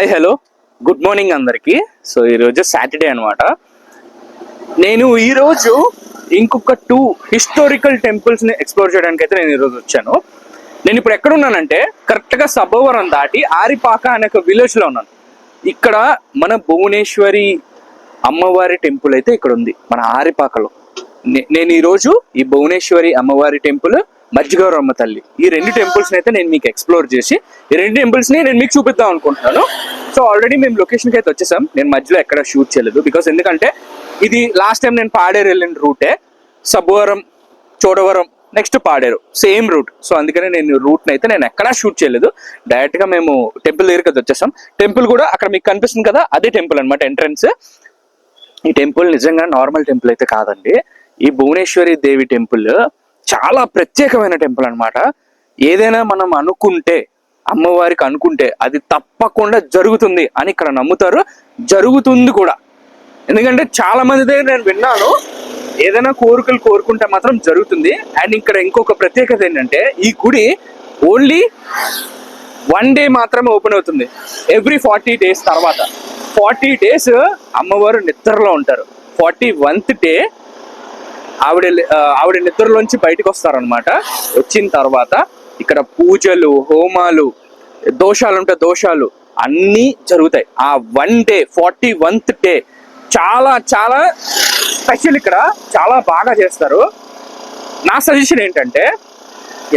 Hi hello good morning అందరికి. So ఈరోజు Saturday అనమాట. నేను ఈరోజు ఇంకొక 2 హిస్టారికల్ టెంపుల్స్ని ఎక్స్ప్లోర్ చేయడానికి అయితే నేను ఈరోజు వచ్చాను. నేను ఇప్పుడు ఎక్కడున్నానంటే కరెక్ట్గా సబ్బవరం దాటి ఆరిపాక అనే ఒక విలేజ్లో ఉన్నాను. ఇక్కడ మన భువనేశ్వరి అమ్మవారి టెంపుల్ అయితే ఇక్కడ ఉంది మన ఆరిపాకలో. నేను ఈరోజు ఈ భువనేశ్వరి అమ్మవారి టెంపుల్, మజ్జిగౌరమ్మ తల్లి, ఈ 2 టెంపుల్స్ని అయితే నేను మీకు ఎక్స్ప్లోర్ చేసి ఈ 2 టెంపుల్స్ని నేను మీకు చూపిద్దాం అనుకుంటున్నాను. సో ఆల్రెడీ మేము లొకేషన్కి అయితే వచ్చేసాం. నేను మధ్యలో ఎక్కడ షూట్ చేయలేదు బికాస్ ఎందుకంటే ఇది లాస్ట్ టైం నేను పాడేరు వెళ్ళిన రూటే. Sabbavaram, Chodavaram, next Paderu same route. So అందుకనే నేను రూట్ని అయితే నేను ఎక్కడా షూట్ చేయలేదు. డైరెక్ట్గా మేము టెంపుల్ దగ్గరికి అయితే వచ్చేసాం. టెంపుల్ కూడా అక్కడ మీకు కనిపిస్తుంది కదా, అదే టెంపుల్ అనమాట ఎంట్రన్స్. ఈ టెంపుల్ నిజంగా నార్మల్ టెంపుల్ అయితే కాదండి. ఈ భువనేశ్వరి దేవి టెంపుల్ చాలా ప్రత్యేకమైన టెంపుల్ అనమాట. ఏదైనా మనం అనుకుంటే, అమ్మవారికి అనుకుంటే అది తప్పకుండా జరుగుతుంది అని ఇక్కడ నమ్ముతారు. జరుగుతుంది కూడా. ఎందుకంటే చాలా మంది దగ్గర నేను విన్నాను, ఏదైనా కోరికలు కోరుకుంటే మాత్రం జరుగుతుంది. అండ్ ఇక్కడ ఇంకొక ప్రత్యేకత ఏంటంటే ఈ గుడి ఓన్లీ 1 డే మాత్రమే ఓపెన్ అవుతుంది. ఎవ్రీ 40 days తర్వాత 40 days అమ్మవారు నిద్రలో ఉంటారు. 41th day ఆవిడ నిద్రలోంచి బయటకు వస్తారనమాట. వచ్చిన తర్వాత ఇక్కడ పూజలు, హోమాలు, దోషాలు ఉంటే దోషాలు అన్నీ జరుగుతాయి. ఆ 1 day 41th day చాలా చాలా స్పెషల్. ఇక్కడ చాలా బాగా చేస్తారు. నా సజెషన్ ఏంటంటే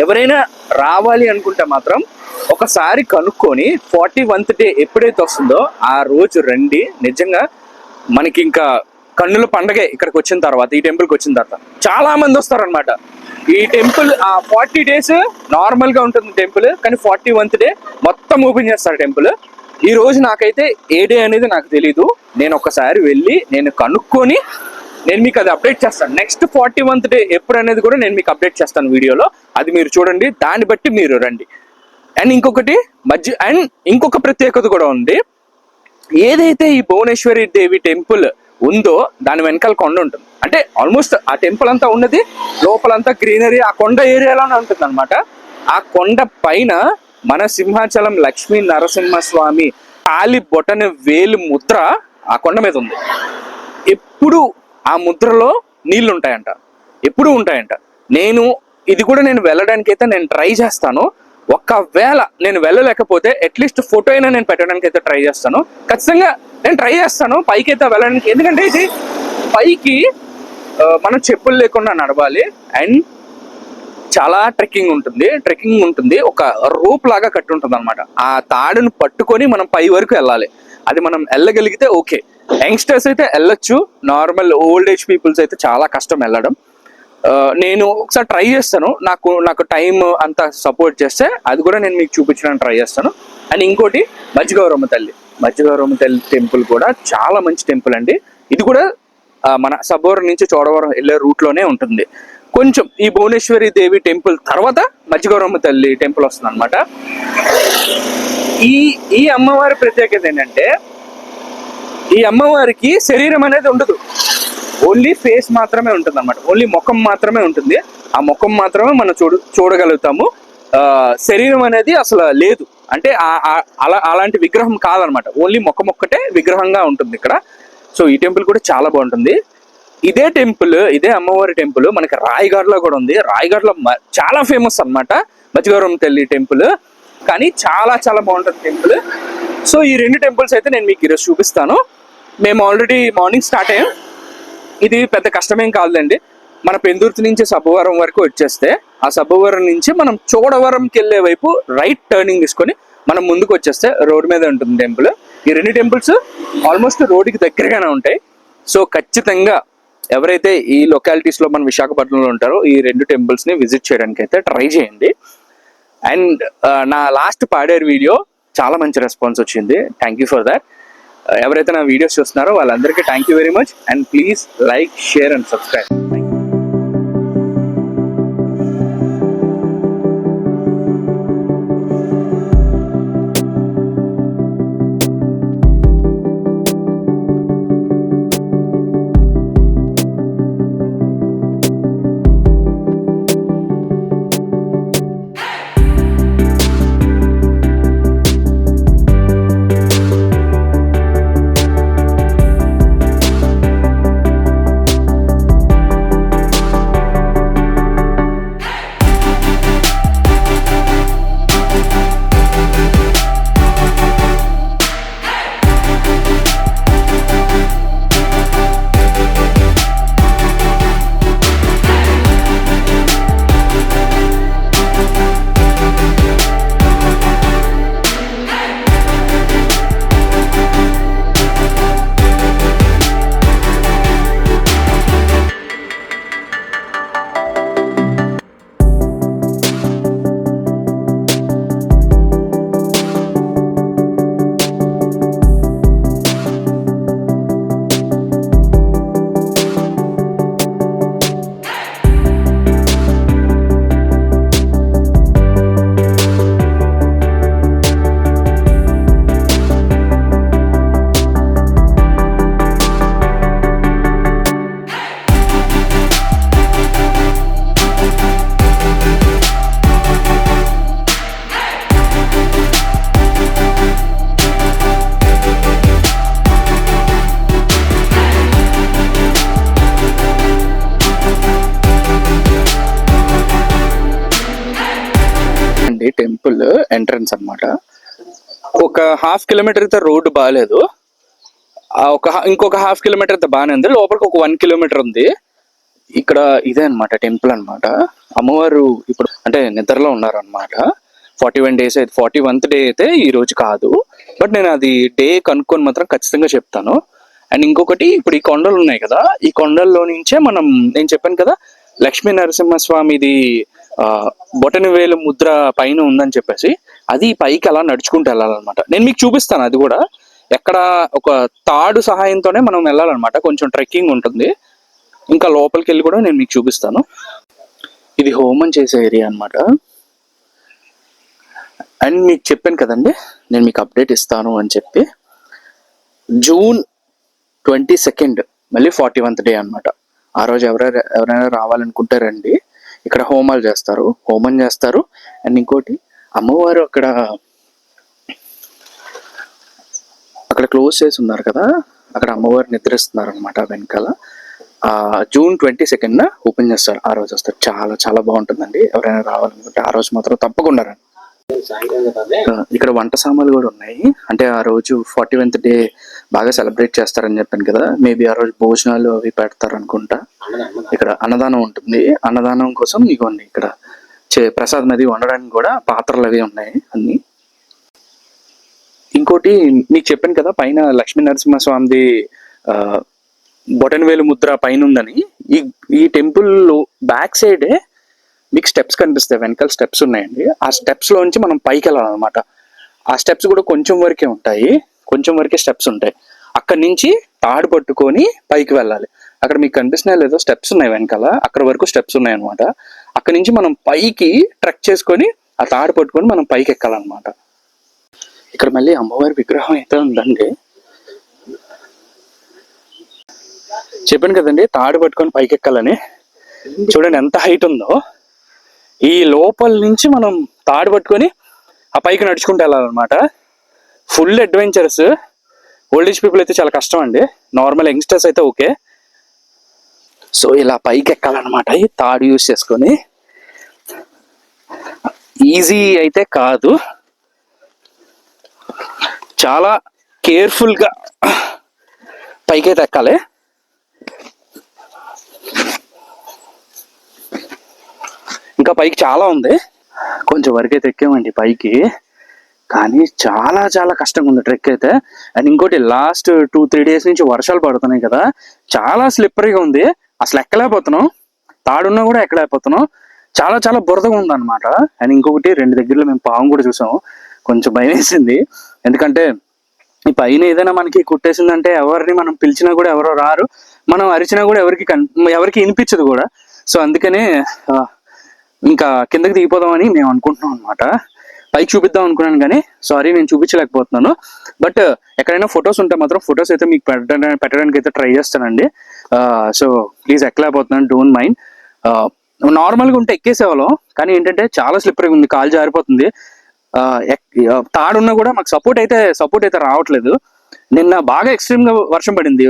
ఎవరైనా రావాలి అనుకుంటే మాత్రం ఒకసారి కనుక్కొని 41th day ఎప్పుడైతే వస్తుందో ఆ రోజు రండి. నిజంగా మనకి ఇంకా కన్నుల పండగే ఇక్కడికి వచ్చిన తర్వాత, ఈ టెంపుల్కి వచ్చిన తర్వాత చాలా మంది వస్తారనమాట. ఈ టెంపుల్ 40 days నార్మల్ గా ఉంటుంది టెంపుల్, కానీ 41th day మొత్తం ఓపెన్ చేస్తారు టెంపుల్. ఈ రోజు నాకైతే ఏ డే అనేది నాకు తెలీదు. నేను ఒకసారి వెళ్ళి నేను కనుక్కొని నేను మీకు అది అప్డేట్ చేస్తాను. నెక్స్ట్ 41th day ఎప్పుడు అనేది కూడా నేను మీకు అప్డేట్ చేస్తాను వీడియోలో. అది మీరు చూడండి, దాన్ని బట్టి మీరు రండి. అండ్ ఇంకొక ప్రత్యేకత కూడా ఉంది. ఏదైతే ఈ భువనేశ్వరి దేవి టెంపుల్ ఉందో దాని వెనకాల కొండ ఉంటుంది. అంటే ఆల్మోస్ట్ ఆ టెంపుల్ అంతా ఉన్నది లోపలంతా గ్రీనరీ ఆ కొండ ఏరియాలోనే ఉంటుంది అనమాట. ఆ కొండ పైన మన సింహాచలం లక్ష్మీ నరసింహస్వామి కాలి బొటన వేలు ముద్ర ఆ కొండ మీద ఉంది. ఎప్పుడు ఆ ముద్రలో నీళ్లు ఉంటాయంట, ఎప్పుడు ఉంటాయంట. ఇది కూడా నేను వెళ్ళడానికి అయితే నేను ట్రై చేస్తాను. ఒకవేళ నేను వెళ్ళలేకపోతే అట్లీస్ట్ ఫోటో అయినా నేను పెట్టడానికి అయితే ట్రై చేస్తాను. ఖచ్చితంగా నేను ట్రై చేస్తాను పైకి అయితే వెళ్ళడానికి. ఎందుకంటే ఇది పైకి మనం చెప్పులు లేకుండా నడవాలి. అండ్ చాలా ట్రెక్కింగ్ ఉంటుంది. ఒక రోప్ లాగా కట్టి ఉంటుంది అనమాట. ఆ తాడును పట్టుకొని మనం పై వరకు వెళ్ళాలి. అది మనం వెళ్ళగలిగితే ఓకే. యంగ్స్టర్స్ అయితే వెళ్ళొచ్చు, నార్మల్ ఓల్డ్ ఏజ్ పీపుల్స్ అయితే చాలా కష్టం వెళ్ళడం. నేను ఒకసారి ట్రై చేస్తాను. నాకు టైం అంతా సపోర్ట్ చేస్తే అది కూడా నేను మీకు చూపించడానికి ట్రై చేస్తాను. అండ్ ఇంకోటి మజ్జిగౌరమ్మ తల్లి టెంపుల్ కూడా చాలా మంచి టెంపుల్ అండి. ఇది కూడా మన సబ్బవరం నుంచి చోడవరం వెళ్ళే రూట్లోనే ఉంటుంది. కొంచెం ఈ భువనేశ్వరి దేవి టెంపుల్ తర్వాత మజ్జిగౌరమ్మ తల్లి టెంపుల్ వస్తుంది అనమాట. ఈ అమ్మవారి ప్రత్యేకత ఏంటంటే ఈ అమ్మవారికి శరీరం అనేది ఉండదు. ఓన్లీ ఫేస్ మాత్రమే ఉంటుంది అనమాట. ఓన్లీ ముఖం మాత్రమే ఉంటుంది. ఆ ముఖం మాత్రమే మనం చూడగలుగుతాము. శరీరం అనేది అసలు లేదు. అంటే అలాంటి విగ్రహం కాదనమాట. ఓన్లీ ముఖం ఒక్కటే విగ్రహంగా ఉంటుంది ఇక్కడ. సో ఈ టెంపుల్ కూడా చాలా బాగుంటుంది. ఇదే అమ్మవారి టెంపుల్ మనకి రాయగఢ్లో కూడా ఉంది. రాయగఢ్లో చాలా ఫేమస్ అనమాట మజ్జిగౌరమ్మ తల్లి టెంపుల్. కానీ చాలా చాలా బాగుంటుంది టెంపుల్. సో ఈ 2 టెంపుల్స్ అయితే నేను మీకు ఈరోజు చూపిస్తాను. మేము ఆల్రెడీ మార్నింగ్ స్టార్ట్ అయ్యాం. ఇది పెద్ద కష్టమేం కాదులేండి. మన పెందుర్తి నుంచి సబ్బవరం వరకు వచ్చేస్తే ఆ సబ్బవరం నుంచి మనం చోడవరంకి వెళ్ళే వైపు రైట్ టర్నింగ్ తీసుకొని మనం ముందుకు వచ్చేస్తే రోడ్ మీద ఉంటుంది టెంపుల్. ఈ 2 టెంపుల్స్ ఆల్మోస్ట్ రోడ్డుకి దగ్గరగానే ఉంటాయి. సో ఖచ్చితంగా ఎవరైతే ఈ లొకాలిటీస్లో మన విశాఖపట్నంలో ఉంటారో ఈ 2 టెంపుల్స్ని విజిట్ చేయడానికి అయితే ట్రై చేయండి. అండ్ నా లాస్ట్ పాడేరు వీడియో చాలా మంచి రెస్పాన్స్ వచ్చింది. Thank you for that. ఎవరైతే నా వీడియోస్ చూస్తున్నారో వాళ్ళందరికీ thank you very much. And please like, share and subscribe. Temple entrance అన్నమాట. ఒక హాఫ్ కిలోమీటర్ అయితే రోడ్డు బాగాలేదు, ఇంకొక హాఫ్ కిలోమీటర్ అయితే బాగానే ఉంది, లోపలికి ఒక 1 కిలోమీటర్ ఉంది. ఇక్కడ ఇదే అనమాట టెంపుల్ అనమాట. అమ్మవారు ఇప్పుడు అంటే నిద్రలో ఉన్నారు అనమాట. 41 days అయితే 41th డే అయితే ఈ రోజు కాదు, బట్ నేను అది డే కనుక్కొని మాత్రం ఖచ్చితంగా చెప్తాను. అండ్ ఇంకొకటి, ఇప్పుడు ఈ కొండలు ఉన్నాయి కదా, ఈ కొండల్లో నుంచే నేను చెప్పాను కదా లక్ష్మీ నరసింహస్వామిది బొటనవేలు ముద్ర పైన ఉందని చెప్పేసి, అది పైకి అలా నడుచుకుంటూ వెళ్ళాలన్నమాట. నేను మీకు చూపిస్తాను అది కూడా. ఎక్కడ ఒక తాడు సహాయంతోనే మనం వెళ్ళాలన్నమాట, కొంచెం ట్రెక్కింగ్ ఉంటుంది. ఇంకా లోపలికి వెళ్ళి కూడా నేను మీకు చూపిస్తాను. ఇది హోమం చేసే ఏరియా అన్నమాట. అండ్ మీకు చెప్పాను కదండి నేను మీకు అప్డేట్ ఇస్తాను అని చెప్పి, June 22 మళ్ళీ 41th డే అనమాట. ఆ రోజు ఎవరైనా రావాలనుకుంటే రండి. ఇక్కడ హోమం చేస్తారు. అండ్ ఇంకోటి, అమ్మవారు అక్కడ క్లోజ్ చేసి ఉన్నారు కదా, అక్కడ అమ్మవారు నిద్రిస్తున్నారు అనమాట వెనకాల. June 22 ఓపెన్ చేస్తారు, ఆ రోజు వస్తారు. చాలా చాలా బాగుంటుందండి. ఎవరైనా రావాలనుకుంటే ఆ రోజు మాత్రం తప్పకుండా రండి. ఇక్కడ వంట సామాన్లు కూడా ఉన్నాయి. అంటే ఆ రోజు 41th డే బాగా సెలబ్రేట్ చేస్తారని చెప్పాను కదా, మేబీ ఆ రోజు భోజనాలు అవి పెడతారు అనుకుంటా. ఇక్కడ అన్నదానం ఉంటుంది. అన్నదానం కోసం ఇగోండి ఇక్కడ ప్రసాదం అది వండడానికి కూడా పాత్రలు అవి ఉన్నాయి అన్ని. ఇంకోటి మీకు చెప్పాను కదా పైన లక్ష్మీ నరసింహస్వామిది బొటనవేలు ముద్ర పైన ఉందని. ఈ టెంపుల్ బ్యాక్ సైడే మీకు స్టెప్స్ కనిపిస్తాయి, వెనకాల స్టెప్స్ ఉన్నాయండి. ఆ స్టెప్స్ లోంచి మనం పైకి వెళ్ళాలన్నమాట. ఆ స్టెప్స్ కూడా కొంచెం వరకే ఉంటాయి, కొంచెం వరకే స్టెప్స్ ఉంటాయి. అక్కడి నుంచి తాడు పట్టుకొని పైకి వెళ్ళాలి. అక్కడ మీకు కనిపిస్తున్నాయి లేదో స్టెప్స్ ఉన్నాయి వెనకాల, అక్కడ వరకు స్టెప్స్ ఉన్నాయి అనమాట. అక్కడి నుంచి మనం పైకి ట్రెక్ చేసుకొని ఆ తాడు పట్టుకొని మనం పైకి ఎక్కాలన్నమాట. ఇక్కడ మళ్ళీ అమ్మవారి విగ్రహం అయితే ఉందండి. చెప్పాను కదండి తాడు పట్టుకొని పైకి ఎక్కాలని. చూడండి ఎంత హైట్ ఉందో. ఈ లోపల నుంచి మనం తాడు పట్టుకొని ఆ పైకి నడుచుకుంటూ వెళ్ళాలన్నమాట. Full adventurous. Old age people అయితే చాలా కష్టం అండి, నార్మల్ యంగ్స్టర్స్ అయితే ఓకే. సో ఇలా పైకి ఎక్కాలన్నమాట ఈ తాడు యూజ్ చేసుకొని. ఈజీ అయితే కాదు, చాలా కేర్ఫుల్గా పైకి అయితే ఎక్కాలి. ఇంకా పైకి చాలా ఉంది, కొంచెం వరకైతే ఎక్కామండి పైకి, కానీ చాలా చాలా కష్టంగా ఉంది ట్రెక్ అయితే. అండ్ ఇంకోటి, లాస్ట్ 2-3 days నుంచి వర్షాలు పడుతున్నాయి కదా, చాలా స్లిప్పరీగా ఉంది. అసలు ఎక్కలేకపోతున్నాం, తాడున్నా కూడా ఎక్కలేకపోతున్నాం. చాలా చాలా బురదగా ఉంది అనమాట. అండ్ ఇంకొకటి, 2 దగ్గరలో మేము పాము కూడా చూసాము. కొంచెం భయం వేసింది, ఎందుకంటే ఈ పైన ఏదైనా మనకి కుట్టేసిందంటే ఎవరిని మనం పిలిచినా కూడా ఎవరో రారు, మనం అరిచినా కూడా ఎవరికి వినిపించదు కూడా. సో అందుకనే ఇంకా కిందకి దిగిపోదామని మేము అనుకుంటున్నాం అనమాట. పైకి చూపిద్దాం అనుకున్నాను కానీ సారీ నేను చూపించలేకపోతున్నాను. బట్ ఎక్కడైనా ఫొటోస్ ఉంటే మాత్రం ఫొటోస్ అయితే మీకు పెట్టడానికి అయితే ట్రై చేస్తానండి. సో ప్లీజ్ ఎక్కలేకపోతున్నాను, డోంట్ మైండ్. నార్మల్గా ఉంటే ఎక్కేసేవాళ్ళం, కానీ ఏంటంటే చాలా స్లిప్పరీగా ఉంది, కాలు జారిపోతుంది. తాడున్నా కూడా మాకు సపోర్ట్ అయితే రావట్లేదు. నిన్న బాగా ఎక్స్ట్రీమ్ గా వర్షం పడింది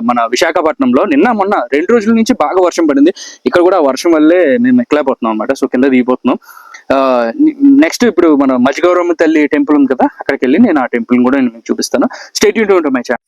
మన విశాఖపట్నంలో. నిన్న మొన్న 2 రోజుల నుంచి బాగా వర్షం పడింది. ఇక్కడ కూడా వర్షం వల్లే మేము ఎక్కలేకపోతున్నాం అనమాట. సో కింద దిగిపోతున్నాం. నెక్స్ట్ ఇప్పుడు మన మజ్జిగౌరమ్మ తల్లి టెంపుల్ ఉంది కదా, అక్కడికి వెళ్ళి నేను ఆ టెంపుల్ కూడా నేను మీకు చూపిస్తాను. Stay tuned to my channel.